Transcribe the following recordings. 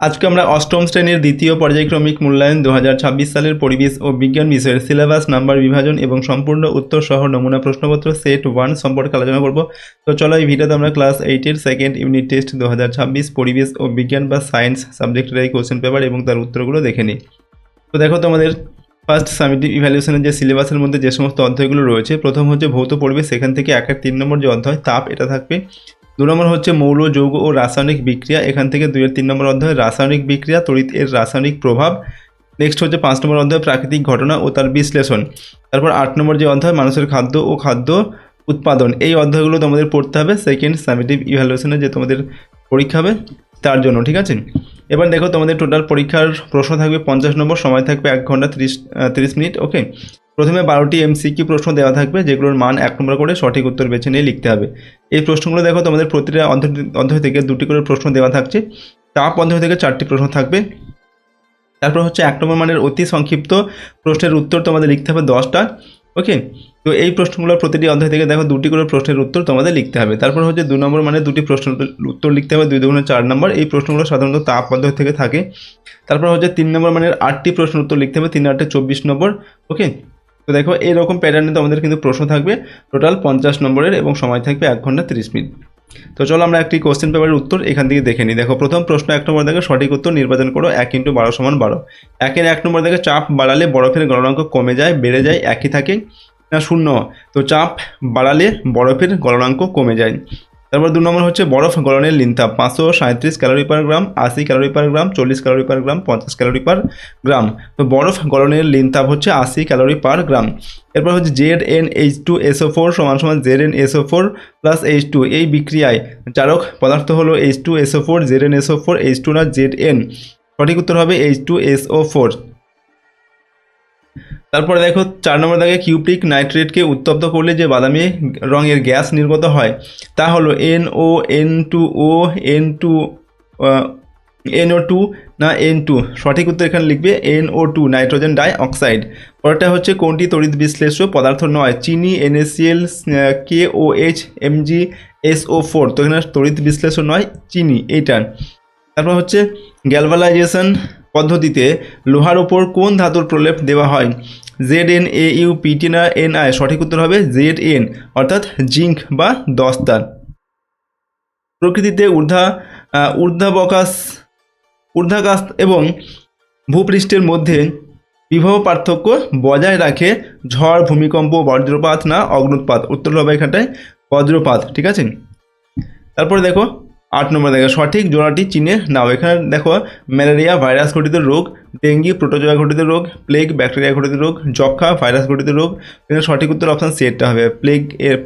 আজকে আমরা অষ্টম শ্রেণীর দ্বিতীয় পর্যায়ক্রমিক মূল্যায়ন 2026 সালের পরিবেশ ও বিজ্ঞান বিষয়ের সিলেবাস নাম্বার বিভাজন এবং সম্পূর্ণ উত্তর সহ নমুনা প্রশ্নপত্র সেট 1 সম্পর্কে আলোচনা করব। তো চলো এই ভিডিওতে আমরা ক্লাস 8-এর সেকেন্ড ইউনিট টেস্ট 2026 পরিবেশ ও বিজ্ঞান বা সায়েন্স সাবজেক্টের এই কোশ্চেন পেপার এবং তার উত্তরগুলো দেখে নিই। তো দেখো তোমাদের ফার্স্ট সামেটিভ ইভ্যালুয়েশনের যে সিলেবাসের মধ্যে যে সমস্ত অধ্যায়গুলো রয়েছে, প্রথম হচ্ছে ভৌত পরিবেশ, সেখান থেকে 1-3 নম্বর যে অধ্যায় তাপ, এটা থাকবে। 2 নম্বর হচ্ছে মৌল, যৌগ ও রাসায়নিক বিক্রিয়া, এখান থেকে 2-3 নম্বর অধ্যায় রাসায়নিক বিক্রিয়া, তড়িৎ এর রাসায়নিক প্রভাব। নেক্সট হচ্ছে 5 নম্বর অধ্যায় প্রাকৃতিক ঘটনা ও তার বিশ্লেষণ। তারপর 8 নম্বর যে অধ্যায় মানুষের খাদ্য ও খাদ্য উৎপাদন, এই অধ্যায়গুলো তোমাদের পড়তে হবে সেকেন্ড সামেটিভ ইভ্যালুয়েশনে যে তোমাদের পরীক্ষা হবে তার জন্য, ঠিক আছে। এবার দেখো তোমাদের টোটাল পরীক্ষার প্রশ্ন থাকবে 50 নম্বর, সময় থাকবে 1 ঘন্টা 30 মিনিট। ওকে, প্রথমে 12টি এমসিকিউ প্রশ্ন দেওয়া থাকবে, যেগুলোর মান 1 নম্বর করে সঠিক উত্তর বেছে নিয়ে লিখতে হবে। এই প্রশ্নগুলো দেখো তোমাদের প্রতিটা অধ্যায় থেকে 2টি করে প্রশ্ন দেওয়া থাকছে। তাপ অধ্যায় থেকে 4টি প্রশ্ন থাকবে। তারপর হচ্ছে 1 নম্বর মানের অতি সংক্ষিপ্ত প্রশ্নের উত্তর তোমাদের লিখতে হবে 10টা। ওকে, তো এই প্রশ্নগুলোর প্রতিটি অধ্যায় থেকে দেখো 2টি করে প্রশ্নের উত্তর তোমাদের লিখতে হবে। তারপর হচ্ছে 2 নম্বর মানে 2টি প্রশ্নের উত্তর লিখতে হবে, 2 দুগুণে 4 নম্বর। এই প্রশ্নগুলো সাধারণত তাপ অধ্যায় থেকে থাকে। তারপর হচ্ছে 3 নম্বর মানের 8টি প্রশ্নের উত্তর লিখতে হবে, 3 8 24 নম্বর। ওকে, তো দেখো এইরকম প্যাটার্নে তোমাদের কিন্তু প্রশ্ন থাকবে টোটাল 50 নম্বরের এবং সময় থাকবে 1 ঘন্টা 30 মিনিট। তো চলো আমরা একটি কোশ্চেন পেপারের উত্তর এখান থেকে দেখে নিই। দেখো প্রথম প্রশ্ন 1 নম্বর দেখে সঠিক উত্তর নির্বাচন করো। 1 × 12 = 12। 1 নম্বর দেখে চাপ বাড়ালে বরফের গলনাঙ্ক কমে যায়, বেড়ে যায়, একই থাকে না শূন্য? তো চাপ বাড়ালে বরফের গলনাঙ্ক কমে যায়। তারপর 2 নম্বর হচ্ছে বরফ গলনের লিনতাপ 537 ক্যালোরি পার গ্রাম, 80 ক্যালোরি পার গ্রাম, 40 ক্যালোরি পার গ্রাম, 50 ক্যালোরি পার গ্রাম। তো বরফ গলনের লিনতাপ হচ্ছে 80 ক্যালোরি পার গ্রাম। এরপর হচ্ছে ZnH2SO4 = ZnSO4 + H2। এই বিক্রিয়ায় জারক পদার্থ হলো H2SO4, ZnSO4, H2 না Zn? সঠিক উত্তর হবে H2SO4। তারপরে দেখো 4 নম্বর দাগে কিউপ্রিক নাইট্রেটকে উত্তপ্ত করলে যে বাদামি রঙের গ্যাস নির্গত হয় তা হলো NO, N2O, NO2 না N2? সঠিক উত্তর এখানে লিখবে NO2, নাইট্রোজেন ডাই অক্সাইড। পরেরটা হচ্ছে কোনটি তড়িৎ বিশ্লেষ্য পদার্থ নয়? চিনি, NaCl, KOH, MgSO4। তো এখানে তড়িৎ বিশ্লেষ্য নয় চিনি, এইটা। তারপর হচ্ছে গ্যালভানাইজেশন পদ্ধতিতে লোহার ওপর কোন ধাতুর প্রলেপ দেওয়া হয়? ZnAu, PT না Ni? সঠিক উত্তর হবে Zn, অর্থাৎ জিঙ্ক বা দস্তা। প্রকৃতিতে ঊর্ধ্বাকাশ এবং ভূপৃষ্ঠের মধ্যে বিভব পার্থক্য বজায় রাখে ঝড়, ভূমিকম্প, বজ্রপাত না অগ্নুৎপাত? উত্তর হবে এখানটায় বজ্রপাত, ঠিক আছে। তারপরে দেখো 8 নম্বর দেখো সঠিক জোড়াটি চিনে নাও। এখানে দেখো ম্যালেরিয়া ভাইরাস ঘটিত রোগ, ডেঙ্গি প্রোটোজোয়া ঘটিত রোগ, প্লেগ ব্যাকটেরিয়া ঘটিত রোগ, যক্ষা ভাইরাস ঘটিত রোগ। এখানে সঠিক উত্তর অপশান সেটটা হবে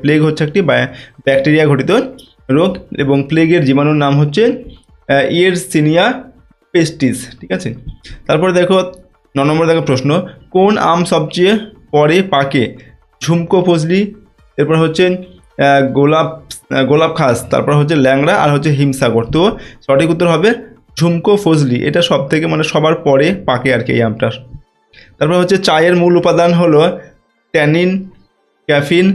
প্লেগ হচ্ছে একটি ব্যাকটেরিয়া ঘটিত রোগ এবং প্লেগের জীবাণুর নাম হচ্ছে ইয়েরসিনিয়া পেস্টিস, ঠিক আছে। তারপরে দেখো 9 নম্বর দেখো প্রশ্ন কোন আম সবচেয়ে পরে পাকে? ঝুমকো ফজলি, এরপর হচ্ছে গোলাপ খাস, তারপর হচ্ছে ল্যাংড়া আর হচ্ছে হিমসাগর। তো সঠিক উত্তর হবে ঝুমকো ফজলি, এটা সব থেকে মানে সবার পরে পাকে আর কি এই আমটার। তারপর হচ্ছে চায়ের মূল উপাদান হলো ট্যানিন, ক্যাফিন,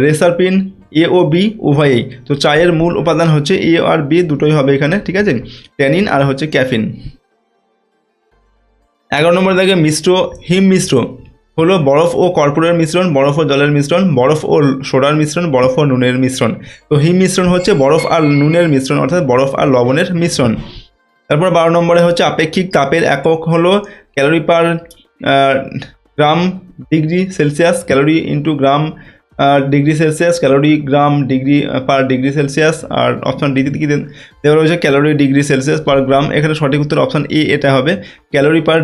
রেসারপিন, A ও B উভয়ই। তো চায়ের মূল উপাদান হচ্ছে A আর B দুটোই হবে এখানে, ঠিক আছে, ট্যানিন আর হচ্ছে ক্যাফিন। 11 নম্বর দেখে হিম মিশ্র হলো বরফ ও কর্পূরের মিশ্রণ, বরফ ও জলের মিশ্রণ, বরফ ও সোডার মিশ্রণ, বরফ ও নুনের মিশ্রণ। তো হিম মিশ্রণ হচ্ছে বরফ আর নুনের মিশ্রণ, অর্থাৎ বরফ আর লবণের মিশ্রণ। তারপর 12 নম্বরে হচ্ছে আপেক্ষিক তাপের একক হলো calorie per gram degree celsius, calorie into gram degree celsius, calorie gram degree per degree celsius. আর অপশান ডিতে কি দেওয়া রয়েছে calorie degree celsius per gram. এখানে সঠিক উত্তর অপশান এ, এটা হবে calorie per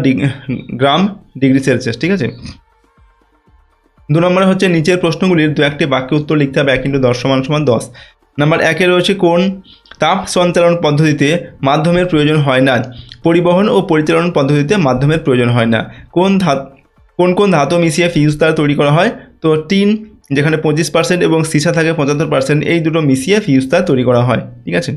gram degree celsius, ঠিক আছে। 2 নম্বরে হচ্ছে নিচের প্রশ্নগুলির 2-1টি বাক্যে উত্তর লিখতে হবে। 1 × 10 = 10। নাম্বার 1-এ রয়েছে কোন তাপ সঞ্চালন পদ্ধতিতে মাধ্যমের প্রয়োজন হয় না? পরিবহন ও পরিচালন পদ্ধতিতে মাধ্যমের প্রয়োজন হয় না। কোন ধাতু মিশিয়ে ফিউজ তার তৈরি করা হয়? তো টিন, যেখানে 25% এবং সীসা থাকে 75%, এই দুটো মিশিয়ে ফিউজ তার তৈরি করা হয়, ঠিক আছে।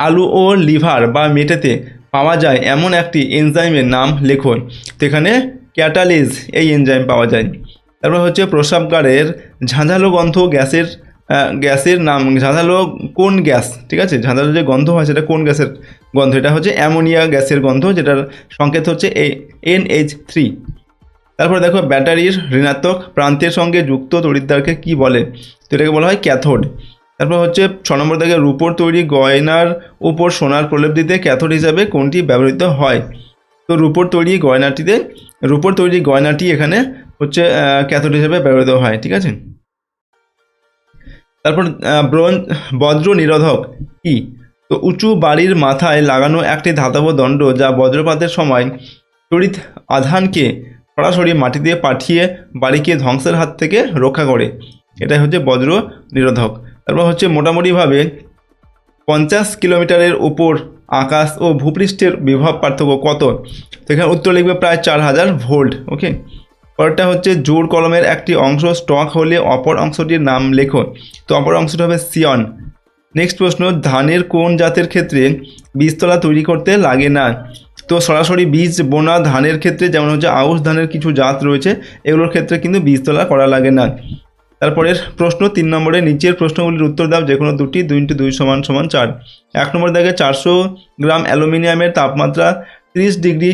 আলু ও লিভার বা মেটেতে পাওয়া যায় এমন একটি এনজাইমের নাম লেখো। তো এখানে ক্যাটালিজ এই এনজাইম পাওয়া যায়। তারপর হচ্ছে প্রস্রাবগারের ঝাঁঝালো গন্ধ গ্যাসের গ্যাসের নাম, ঝাঁঝালো কোন গ্যাস, ঠিক আছে, ঝাঁঝালো যে গন্ধ হয় সেটা কোন গ্যাসের গন্ধ, এটা হচ্ছে অ্যামোনিয়া গ্যাসের গন্ধ, যেটার সংকেত হচ্ছে NH3। তারপর দেখো ব্যাটারির ঋণাত্মক প্রান্তের সঙ্গে যুক্ত তড়িৎদ্বারকে কি বলে, তো এটাকে বলা হয় ক্যাথোড। তারপর হচ্ছে 6 নম্বর দাগে রূপোর তৈরি গয়নার উপর সোনার প্রলেপ দিতে ক্যাথোড হিসাবে কোনটি ব্যবহৃত হয়, তো রূপোর তৈরি গয়নাটি এখানে হচ্ছে ক্যাথোড হিসেবে ব্যবহৃত হয়, ঠিক আছে। তারপর বজ্র নিরোধক কি, তো উঁচু বাড়ির মাথায় লাগানো একটি ধাতব দণ্ড যা বজ্রপাতের সময় তড়িৎ আধানকে সরাসরি মাটিতে পাঠিয়ে বাড়িকে ধ্বংসের হাত থেকে রক্ষা করে, এটাই হচ্ছে বজ্র নিরোধক। তারপর হচ্ছে মোটামুটিভাবে 50 কিলোমিটারের উপর আকাশ ও ভূপৃষ্ঠের বিভব পার্থক্য কত, তো এখানে উত্তর লিখবে প্রায় 4000 ভোল্ট। ওকে, পরেরটা হচ্ছে জোর কলমের একটি অংশ স্টক হলে অপর অংশটির নাম লেখো, তো অপর অংশটি হবে সিয়ন। নেক্সট প্রশ্ন, ধানের কোন জাতের ক্ষেত্রে বীজতলা তৈরি করতে লাগে না, তো সরাসরি বীজ বোনা ধানের ক্ষেত্রে, যেমন হচ্ছে আউশ ধানের কিছু জাত রয়েছে এগুলোর ক্ষেত্রে কিন্তু বীজতলা করা লাগে না। তারপরের প্রশ্ন 3 নম্বরে নিচের প্রশ্নগুলির উত্তর দাও যে কোনো দুটি, 2 × 2 = 4। 1 নম্বর দাগে 400 গ্রাম অ্যালুমিনিয়ামের তাপমাত্রা 30 ডিগ্রি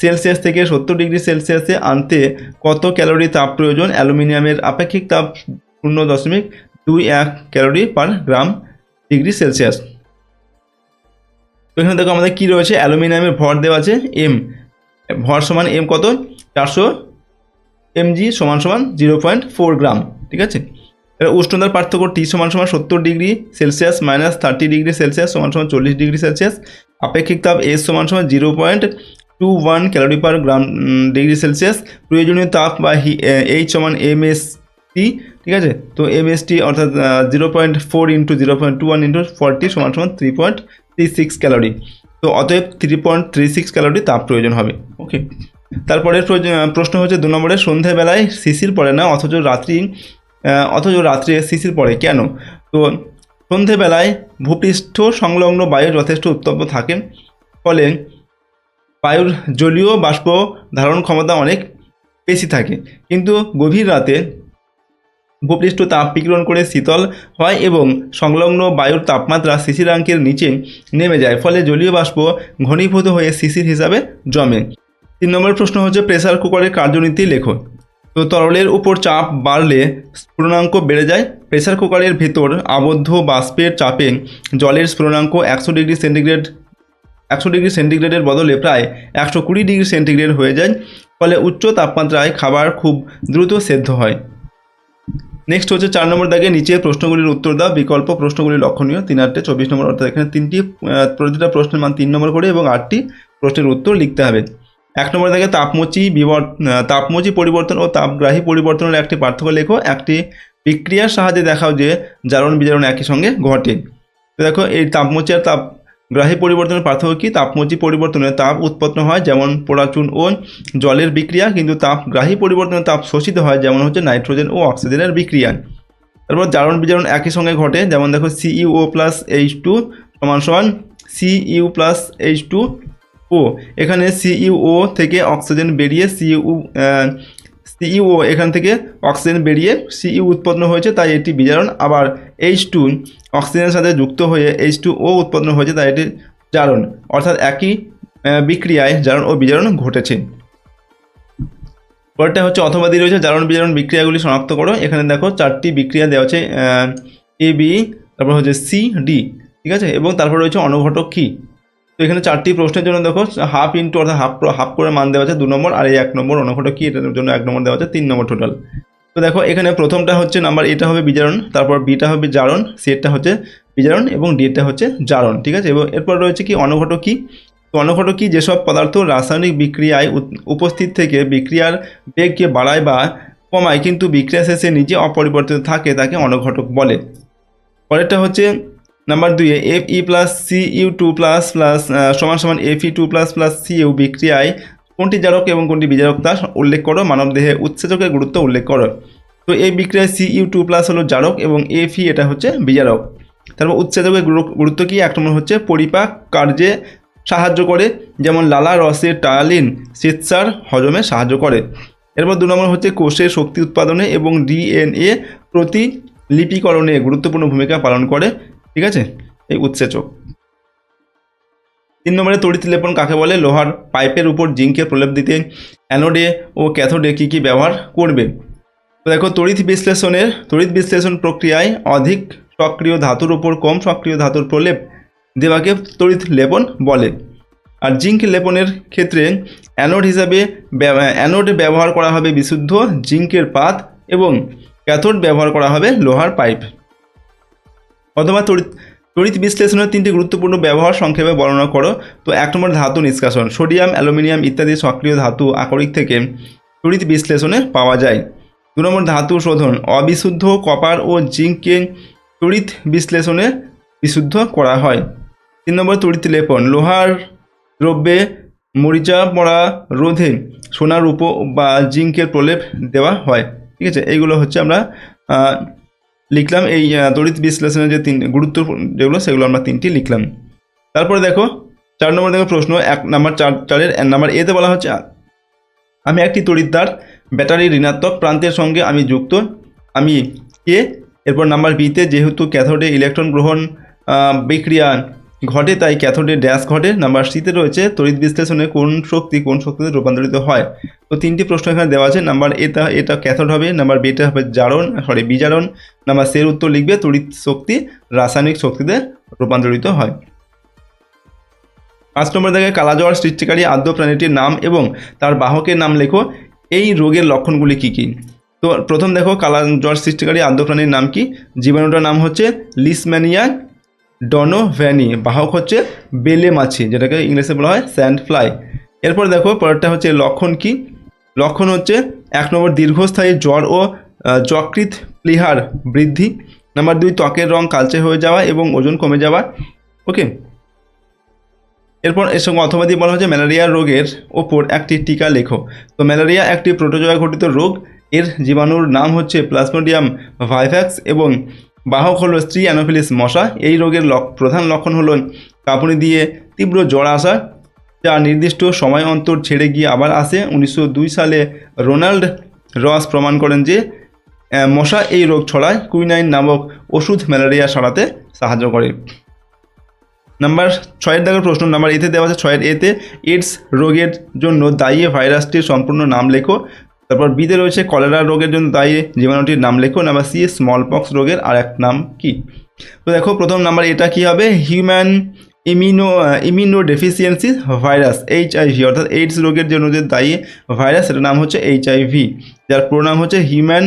সেলসিয়াস থেকে 70 ডিগ্রি সেলসিয়াসে আনতে কত ক্যালোরি তাপ প্রয়োজন, অ্যালুমিনিয়ামের আপেক্ষিক তাপ 0.21 calorie per gram degree Celsius. তো এখানে দেখো আমাদের কী রয়েছে, অ্যালুমিনিয়ামের ভর দেওয়া আছে এম, ভর সমান এম কত 400 mg = 0.4 গ্রাম, ঠিক আছে। এবার উষ্ণতার পার্থক্য T = 70 degree Celsius - 30 degree Celsius = 40 degree Celsius, আপেক্ষিক তাপ S = 0.21 calorie per gram degree Celsius, প্রয়োজনীয় তাপ বা H = MST, ঠিক আছে। তো MST অর্থাৎ 0.4 × 0.21 × 40 = 3.36 ক্যালোরি, তো অতএব 3.36 ক্যালোরি তাপ প্রয়োজন হবে। ওকে, তারপরের প্রশ্ন হচ্ছে 2 নম্বরের, সন্ধ্যাবেলায় শিশির পড়ে না অথচ রাত্রে শিশির পড়ে কেন, তো সন্ধ্যেবেলায় ভূপৃষ্ঠ সংলগ্ন বায়ু যথেষ্ট উত্তপ্ত থাকে, ফলে বায়ুর জলীয় বাষ্প ধারণ ক্ষমতা অনেক বেশি থাকে, কিন্তু গভীর রাতে ভূপৃষ্ঠ তাপ বিকিরণ করে শীতল হয় এবং সংলগ্ন বায়ুর তাপমাত্রা শিশিরাঙ্কের নিচে নেমে যায়, ফলে জলীয় বাষ্প ঘনীভূত হয়ে শিশির হিসাবে জমে। 3 নম্বর প্রশ্ন হচ্ছে প্রেসার কুকারের কার্যনীতি লেখো, তো তরলের উপর চাপ বাড়লে স্ফুটনাঙ্ক বেড়ে যায়, প্রেসার কুকারের ভেতর আবদ্ধ বাষ্পের চাপে জলের স্ফুটনাঙ্ক 100 ডিগ্রি সেন্টিগ্রেডের বদলে প্রায় 120 ডিগ্রি সেন্টিগ্রেড হয়ে যায়, ফলে উচ্চ তাপমাত্রায় খাবার খুব দ্রুত সেদ্ধ হয়। নেক্সট হচ্ছে 4 নম্বর দাগে নিচে প্রশ্নগুলির উত্তর দাও, বিকল্প প্রশ্নগুলি লক্ষণীয়, 3 × 8 = 24 নম্বর, অর্থাৎ এখানে প্রতিটা প্রশ্নের মান 3 নম্বর করে এবং 8টি প্রশ্নের উত্তর লিখতে হবে। 1 নম্বর দাগে তাপমোচী পরিবর্তন ও তাপগ্রাহী পরিবর্তনের একটি পার্থক্য লেখো, একটি বিক্রিয়ার সাহায্যে দেখাও যে জারণ বিজারণ একই সঙ্গে ঘটে। তো দেখো এই তাপমোচী আর তাপগ্রাহী পরিবর্তনের পার্থক্য কি, তাপমোচী পরিবর্তনে তাপ উৎপন্ন হয় যেমন পোড়াচুন ও জলের বিক্রিয়া, কিন্তু তাপগ্রাহী পরিবর্তনে তাপ শোষিত হয় যেমন হচ্ছে নাইট্রোজেন ও অক্সিজেনের বিক্রিয়া। তারপর জারণ বিজারণ একই সঙ্গে ঘটে, যেমন দেখো CuO + H2 = Cu + H2O, এখানে CuO থেকে অক্সিজেন বেরিয়ে CuO এখান থেকে অক্সিজেন বেরিয়ে Cu উৎপন্ন হয়েছে, তাই এটি বিজারণ, আবার H2 অক্সিজেনের সাথে যুক্ত হয়ে H2O উৎপন্ন হয়েছে, তাই এটি জারণ, অর্থাৎ একই বিক্রিয়ায় জারণ ও বিজারণ ঘটেছে। পরেরটা হচ্ছে অথবা দিয়ে রয়েছে, জারণ বিজারণ বিক্রিয়াগুলি শনাক্ত করো, এখানে দেখো 4টি বিক্রিয়া দেওয়া আছে AB, তারপর হচ্ছে CD, ঠিক আছে, এবং তারপর রয়েছে অনুঘটক কি, তো এখানে 4টি প্রশ্নের জন্য দেখো হাফ ইন্টু অর্থাৎ হাফ করে মান দেওয়া আছে 2 নম্বর, আর এই 1 নম্বর অনুঘটক কি এটার জন্য 1 নম্বর দেওয়া আছে, 3 নম্বর টোটাল। তো দেখো এখানে প্রথমটা হচ্ছে নাম্বার এটা হবে বিজারণ, তারপর বিটা হবে জারণ, সিটা হচ্ছে বিজারণ এবং ডিটা হচ্ছে জারণ, ঠিক আছে। এবং এরপর রয়েছে কি অনুঘটক কি, তো অনুঘটক কি যেসব পদার্থ রাসায়নিক বিক্রিয়ায় উপস্থিত থেকে বিক্রিয়ার বেগকে বাড়ায় বা কমায় কিন্তু বিক্রিয়া শেষে নিজে অপরিবর্তিত থাকে তাকে অনুঘটক বলে। পরেরটা হচ্ছে number 2 Fe + Cu2 + Fe2 + Cu বিক্রিয়ায় কোনটি জারক এবং কোনটি বিজারক তা উল্লেখ করো, মানবদেহে উৎসেচকের গুরুত্ব উল্লেখ করো। তো এই বিক্রিয়ায় Cu2+ হলো জারক এবং Fe এটা হচ্ছে বিজারক। তারপর উৎসেচকের গুরুত্ব কি, 1 নম্বর হচ্ছে পরিপাক কার্যে সাহায্য করে, যেমন লালা রসের টায়ালিন শ্বেতসার হজমে সাহায্য করে। এরপর 2 নম্বর হচ্ছে কোষের শক্তি উৎপাদনে এবং DNA লিপিকরণে গুরুত্বপূর্ণ ভূমিকা পালন করে, ঠিক আছে, এই উৎসেচক। 3 নম্বরে তড়িৎ লেপন কাকে বলে? লোহার পাইপের উপর জিঙ্কের প্রলেপ দিতে অ্যানোডে ও ক্যাথোডে কী কী ব্যবহার করবে? তো দেখো, তড়িৎ বিশ্লেষণ প্রক্রিয়ায় অধিক সক্রিয় ধাতুর উপর কম সক্রিয় ধাতুর প্রলেপ দেওয়াকে তড়িৎ লেপন বলে। আর জিঙ্ক লেপনের ক্ষেত্রে অ্যানোড ব্যবহার করা হবে বিশুদ্ধ জিঙ্কের পাত এবং ক্যাথোড ব্যবহার করা হবে লোহার পাইপ। অথবা তড়িৎ বিশ্লেষণের 3টি গুরুত্বপূর্ণ ব্যবহার সংক্ষেপে বর্ণনা করো। তো 1 নম্বর ধাতু নিষ্কাশন। সোডিয়াম, অ্যালুমিনিয়াম ইত্যাদি সক্রিয় ধাতু আকরিক থেকে তড়িৎ বিশ্লেষণে পাওয়া যায়। 2 নম্বর ধাতু শোধন। অবিশুদ্ধ কপার ও জিঙ্ককে তড়িৎ বিশ্লেষণে বিশুদ্ধ করা হয়। 3 নম্বর তড়িৎ লেপন। লোহার দ্রব্যে মরিচা পড়া রোধে সোনা, রূপো বা জিঙ্কের প্রলেপ দেওয়া হয়, ঠিক আছে। এইগুলো হচ্ছে আমরা লিখলাম। এই তড়িৎ বিশ্লেষণের যে 3 গুরুত্বপূর্ণ যেগুলো সেগুলো আমরা 3টি লিখলাম। তারপরে দেখো 4 নম্বর দেখো প্রশ্ন 1 নম্বর 4-এর নাম্বার এতে বলা হচ্ছে আমি একটি তড়িৎদ্বার, ব্যাটারির ঋণাত্মক প্রান্তের সঙ্গে আমি যুক্ত, আমি কে? এরপর নাম্বার বিতে যেহেতু ক্যাথোডে ইলেকট্রন গ্রহণ বিক্রিয়া ঘটে তাই ক্যাথোডে ড্যাশ ঘটে। নাম্বার সিতে রয়েছে তড়িৎ বিশ্লেষণে কোন শক্তিতে রূপান্তরিত হয়। তো 3টি প্রশ্ন এখানে দেওয়া আছে। নাম্বার এটা ক্যাথোড হবে, নাম্বার বিটা হবে বিজারণ, নাম্বার সির উত্তর লিখবে তড়িৎ শক্তি রাসায়নিক শক্তিতে রূপান্তরিত হয়। 5 নম্বর দেখে কালাজ্বর সৃষ্টিকারী আদ্য প্রাণীটির নাম এবং তার বাহকের নাম লেখো। এই রোগের লক্ষণগুলি কী কী? তো প্রথম দেখো, কালাজ্বর সৃষ্টিকারী আদ্য প্রাণীর নাম কি? জীবাণুটার নাম হচ্ছে লিশম্যানিয়া ডনোভ্যানি, বাহক হচ্ছে বেলে মাছি, যেটাকে ইংলিশে বলা হয় স্যান্ড ফ্লাই। এরপর দেখো পরেরটা হচ্ছে লক্ষণ কি? লক্ষণ হচ্ছে 1 নম্বর দীর্ঘস্থায়ী জ্বর ও যকৃৎ প্লীহার বৃদ্ধি। নাম্বার 2 ত্বকের রং কালচে হয়ে যাওয়া এবং ওজন কমে যাওয়া, ওকে। এরপর এর সঙ্গে অথবা দিয়ে বলা হচ্ছে ম্যালেরিয়া রোগের ওপর একটি টিকা লেখো। তো ম্যালেরিয়া একটি প্রোটোজোয়া ঘটিত রোগ, এর জীবাণুর নাম হচ্ছে প্লাজমোডিয়াম ভাইভ্যাক্স এবং বাহক হলো স্ত্রী অ্যানোফিলিস মশা। এই রোগের প্রধান লক্ষণ হলো কাঁপুনি দিয়ে তীব্র জ্বর আসা, যা নির্দিষ্ট সময় অন্তর ছেড়ে গিয়ে আবার আসে। 1902 সালে রোনাল্ড রস প্রমাণ করেন যে মশা এই রোগ ছড়ায়। কুইনাইন নামক ওষুধ ম্যালেরিয়া সারাতে সাহায্য করে। নাম্বার 6-এর দাগের প্রশ্ন নাম্বার এতে দেওয়া আছে 6-এর এতে এইডস রোগের জন্য দায়ী ভাইরাসটির সম্পূর্ণ নাম লেখো। তারপর বিতে রয়েছে কলেরা রোগের জন্য দায়ী জীবাণুটির নাম লেখো। নাম্বার সি স্মল পক্স রোগের আর এক নাম কি? তো দেখো প্রথম নাম্বার এটা কি হবে? হিউম্যান ইমিউনোডেফিসিয়েন্সি ভাইরাস HIV, অর্থাৎ এইডস রোগের জন্য যে দায়ী ভাইরাস সেটার নাম হচ্ছে HIV, যার পুরো নাম হচ্ছে হিউম্যান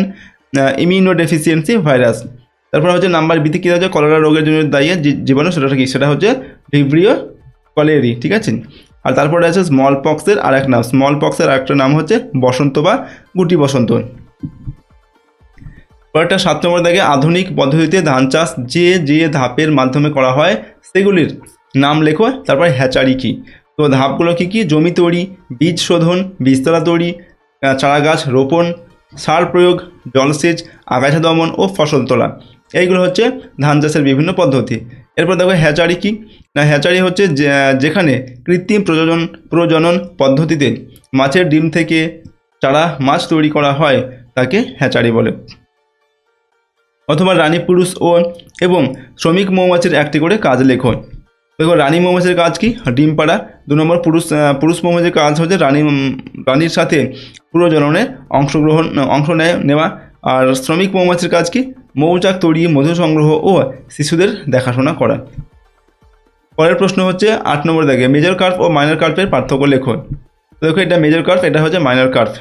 ইমিউনোডেফিসিয়েন্সি ভাইরাস। তারপর হচ্ছে নাম্বার বিতে কী হচ্ছে কলেরা রোগের জন্য দায়ী জীবাণু, সেটা কি? সেটা হচ্ছে ভিব্রিও কলেরি, ঠিক আছে। আর তারপরে আছে স্মল পক্সের আর এক নাম, স্মল পক্সের আরেকটা নাম হচ্ছে বসন্ত বা গুটি বসন্ত। পরেরটা 7 নম্বর দেখে আধুনিক পদ্ধতিতে ধান চাষ যে ধাপের মাধ্যমে করা হয় সেগুলির নাম লেখো। তারপর হ্যাচারি কি? তো ধাপগুলো কি কি? জমি তৈরি, বীজ শোধন, বীজতলা তৈরি, চারা গাছ রোপণ, সার প্রয়োগ, জলসেচ, আগাছা দমন ও ফসল তোলা, এইগুলো হচ্ছে ধান চাষের বিভিন্ন পদ্ধতি। এরপর দেখো হ্যাচারি কি না, হ্যাচারি হচ্ছে যেখানে কৃত্রিম প্রজনন পদ্ধতিতে মাছের ডিম থেকে চারা মাছ তৈরি করা হয় তাকে হ্যাচারি বলে। অথবা রানী পুরুষ এবং শ্রমিক মৌমাছির একটি করে কাজ লেখো। দেখো রানী মৌমাছির কাজ কি? ডিম পাড়া। 2 নম্বর পুরুষ মৌমাছির কাজ হচ্ছে রানীর সাথে প্রজননে অংশ নেওয়া। আর শ্রমিক মৌমাছির কাজ কি? মৌচাক তৈরি, মধু সংগ্রহ ও শিশুদের দেখাশোনা করা। পরের প্রশ্ন হচ্ছে 8 নম্বর দেখে মেজর কার্ভ ও মাইনর কার্ভের পার্থক্য লেখো। দেখো এটা মেজর কার্ভ, এটা হচ্ছে মাইনর কার্ভ।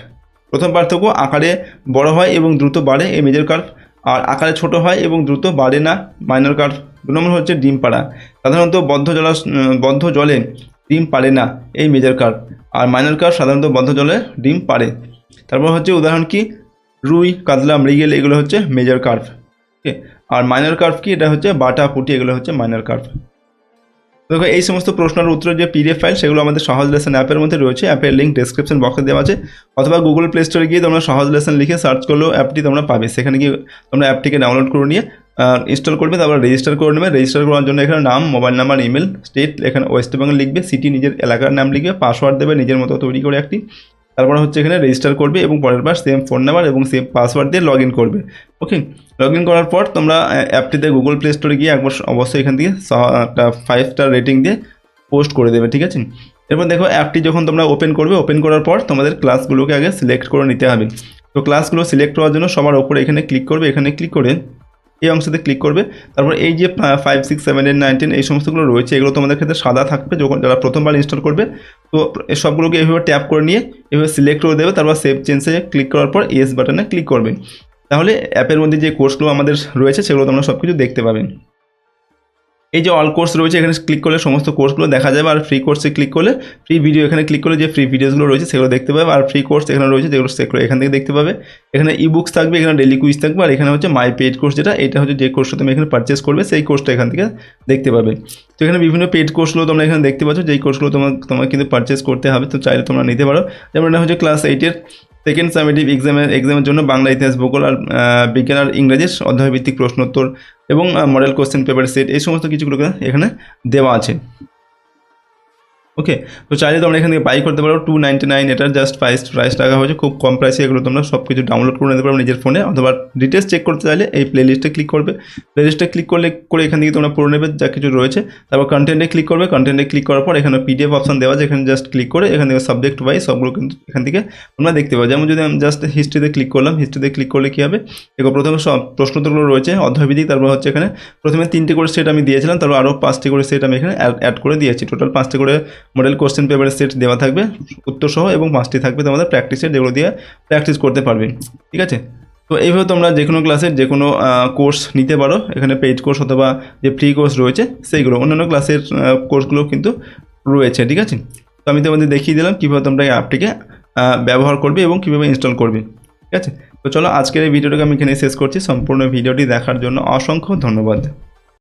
প্রথম পার্থক্য আকারে বড় হয় এবং দ্রুত বাড়ে এই মেজর কার্ভ, আর আকারে ছোট হয় এবং দ্রুত বাড়ে না মাইনর কার্ভ। 2 নম্বর হচ্ছে ডিম পাড়া, সাধারণত বদ্ধ জলে ডিম পাড়ে না এই মেজর কার্ভ, আর মাইনর কার্ভ সাধারণত বদ্ধ জলে ডিম পাড়ে। তারপর হচ্ছে উদাহরণ কি? রুই, কাতলা, মৃগেল, এগুলো হচ্ছে মেজর কার্ভ, ওকে। আর মাইনর কার্ভ কি? এটা হচ্ছে বাটা, পুঁটি, এগুলো হচ্ছে মাইনর কার্ভ। দেখো এই সমস্ত প্রশ্নের উত্তরের যে PDF ফাইল সেগুলো আমাদের সহজ লেসন অ্যাপের মধ্যে রয়েছে। অ্যাপের লিঙ্ক ডেসক্রিপশন বক্সে দেওয়া আছে, অথবা গুগল প্লে স্টোরে গিয়ে তোমরা সহজ লেসন লিখে সার্চ করলেও অ্যাপটি তোমরা পাবে। সেখানে গিয়ে তোমরা অ্যাপটিকে ডাউনলোড করে নিয়ে ইনস্টল করবে, তারপর রেজিস্টার করে নেবে। রেজিস্টার করার জন্য এখানে নাম, মোবাইল নাম্বার, ইমেল, স্টেট, এখানে ওয়েস্ট বেঙ্গল লিখবে, সিটি নিজের এলাকার নাম লিখবে, পাসওয়ার্ড দেবে নিজের মতো তৈরি করে একটি। তারপর হচ্ছে এখানে রেজিস্টার করবে এবং পরের বার সেম ফোন নাম্বার এবং সেম পাসওয়ার্ড দিয়ে লগ ইন করবে। ওকে, লগ ইন করার পর তোমরা অ্যাপটিতে গুগল প্লে স্টোরে গিয়ে একবার অবশ্যই এখান থেকে একটা 5 স্টার রেটিং দিয়ে পোস্ট করে দেবে, ঠিক আছে। এরপর দেখো অ্যাপটি যখন তোমরা ওপেন করবে, ওপেন করার পর তোমাদের ক্লাসগুলোকে আগে সিলেক্ট করে নিতে হবে। তো ক্লাসগুলো সিলেক্ট হওয়ার জন্য সবার ওপরে এখানে ক্লিক করবে, এখানে ক্লিক করে এই অংশতে ক্লিক করবে। তারপর এই যে 5, 6, 7, 8, 9, 10 এই সমস্তগুলো রয়েছে, এগুলো তোমাদের ক্ষেত্রে সাদা থাকবে যখন যারা প্রথমবার ইনস্টল করবে। তো এই সবগুলোকে এইভাবে ট্যাপ করে নিয়ে এইভাবে সিলেক্ট করে দেবে, তারপর সেভ চেঞ্জে ক্লিক করার পর ইয়েস বাটনে ক্লিক করবে। তাহলে অ্যাপের মধ্যে যে কোর্সগুলো আমাদের রয়েছে সেগুলো তোমরা সব কিছু দেখতে পাবে। এই যে অল কোর্স রয়েছে এখানে ক্লিক করলে সমস্ত কোর্সগুলো দেখা যাবে, আর ফ্রি কোর্সে ক্লিক করলে ফ্রি ভিডিও এখানে ক্লিক করলে যে ফ্রি ভিডিওসগুলো রয়েছে সেগুলো দেখতে পাবে, আর ফ্রি কোর্স এখানে রয়েছে যেগুলো সেগুলো এখান থেকে দেখতে পাবে। এখানে ইবুকস থাকবে, এখানে ডেলি কুইজ থাকবে, আর এখানে হচ্ছে মাই পেড কোর্স, যেটা এটা হচ্ছে যে কোর্সটা তুমি এখানে পারচেস করবে সেই কোর্সটা এখান থেকে দেখতে পাবে। তো এখানে বিভিন্ন পেড কোর্সগুলো তোমরা এখানে দেখতে পাচ্ছ, যেই কোর্সগুলো তোমার কিন্তু পারচেস করতে হবে, তো চাইলে তোমরা নিতে পারো। যেমন এটা হচ্ছে ক্লাস 8-এর সেকেন্ড সামেটিভ এক্সামের জন্য বাংলা, ইতিহাস, ভূগোল আর বিজ্ঞান আর ইংরেজির অধ্যায়ভিত্তিক প্রশ্নোত্তর এবং মডেল কোশ্চেন পেপার সেট, এই সমস্ত কিছুগুলো এখানে দেওয়া আছে। ওকে, তো চাইলে তোমরা এখান থেকে বাই করতে পারো। 299 এটার জাস্ট প্রাইস টাকা হয়েছে, খুব কম প্রাইসে এগুলো তোমরা সব কিছু ডাউনলোড করে নিতে পারো নিজের ফোনে, অথবা ডিটেলস চেক করতে চাইলে এই প্লেলিস্টে ক্লিক করবে। প্লেলিস্টে ক্লিক করে এখান থেকে তোমরা পড়ে নেবে যা কিছু রয়েছে। তারপর কন্টেন্টে ক্লিক করবে, কন্টেন্টে ক্লিক করার পর এখানে পিডিএফ অপশন দেওয়া আছে, এখানে জাস্ট ক্লিক করে এখান থেকে সাবজেক্ট ওয়াইজ সবগুলো কিন্তু এখান থেকে তোমরা দেখতে পাবে। যেমন যদি আমি জাস্ট হিস্ট্রিতে ক্লিক করলাম, হিস্ট্রিতে ক্লিক করলে কী হবে, দেখো প্রথমে সব প্রশ্নোত্তরগুলো রয়েছে অধ্যায়ভিত্তিক, তারপর হচ্ছে এখানে প্রথমে 3টে করে সেট আমি দিয়েছিলাম, তারপর আরও 5টি করে সেট আমি এখানে অ্যাড করে দিয়েছি। টোটাল 5টি করে মডেল কোশ্চেন পেপার সেট দেওয়া থাকবে উত্তর সহ, এবং 5টি থাকবে তোমাদের প্র্যাকটিসের, যেগুলো দিয়ে প্র্যাকটিস করতে পারবে, ঠিক আছে। তো এইভাবে তোমরা যে কোনো ক্লাসের যে কোনো কোর্স নিতে পারো, এখানে পেইড কোর্স অথবা যে ফ্রি কোর্স রয়েছে সেইগুলো, অন্যান্য ক্লাসের কোর্সগুলো কিন্তু রয়েছে, ঠিক আছে। তো আমি তোমাদের দেখিয়ে দিলাম কীভাবে তোমরা এই অ্যাপটিকে ব্যবহার করবে এবং কীভাবে ইনস্টল করবে, ঠিক আছে। তো চলো আজকের এই ভিডিওটাকে আমি এখানে শেষ করছি। সম্পূর্ণ ভিডিওটি দেখার জন্য অসংখ্য ধন্যবাদ।